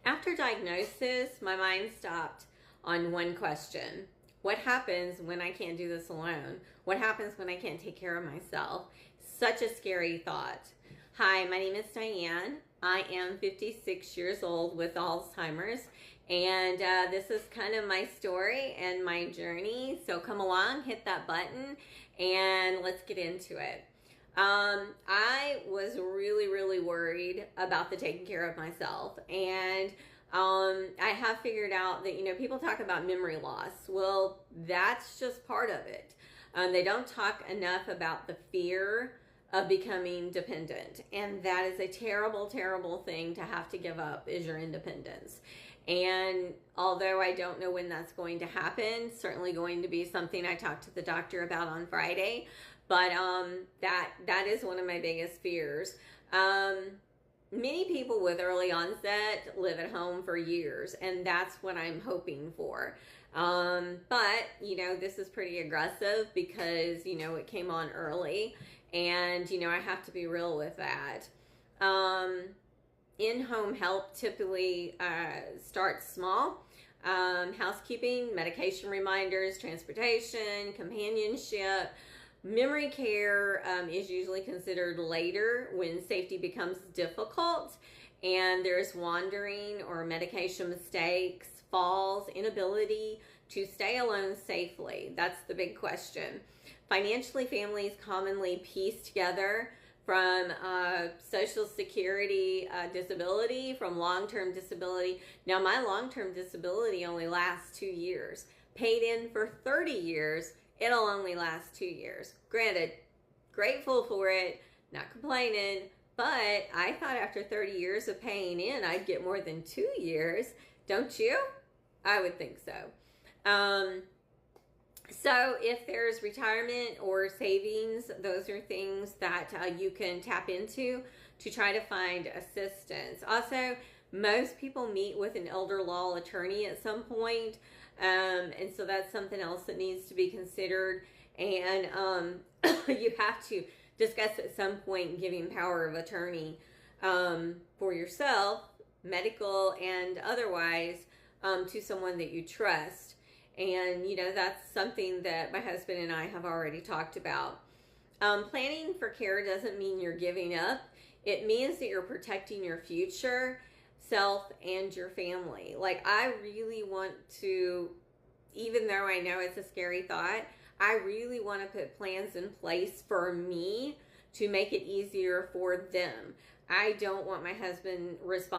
After diagnosis, my mind stopped on one question. What happens when I can't do this alone? What happens when I can't take care of myself? Such a scary thought. Hi, my name is Diane. I am 56 years old with Alzheimer's, and this is kind of my story and my journey. So come along, hit that button, and let's get into it. I was really worried about the taking care of myself, and I have figured out that, people talk about memory loss. Well, that's just part of it. They don't talk enough about the fear of becoming dependent, and that is a terrible thing to have to give up, is your independence. And although I don't know when that's going to happen, certainly going to be something I talked to the doctor about on Friday, but that is one of my biggest fears. Many people with early onset live at home for years, and that's what I'm hoping for. But, this is pretty aggressive because, it came on early, and, I have to be real with that. In-home help typically starts small. Housekeeping, medication reminders, transportation, companionship. Memory care is usually considered later when safety becomes difficult and there's wandering or medication mistakes, falls, inability to stay alone safely. That's the big question. Financially, families commonly piece together from Social Security disability, from long-term disability. Now, my long-term disability only lasts 2 years. Paid in for 30 years, it'll only last 2 years. Granted, grateful for it, not complaining, but I thought after 30 years of paying in, I'd get more than 2 years. Don't you? I would think so. So if there's retirement or savings, those are things that you can tap into to try to find assistance. Also, most people meet with an elder law attorney at some point, and so that's something else that needs to be considered. And you have to discuss at some point giving power of attorney for yourself, medical and otherwise, to someone that you trust. And, that's something that my husband and I have already talked about. Planning for care doesn't mean you're giving up. It means that you're protecting your future self and your family. Like, I really want to, even though I know it's a scary thought, I really want to put plans in place for me to make it easier for them. I don't want my husband responsible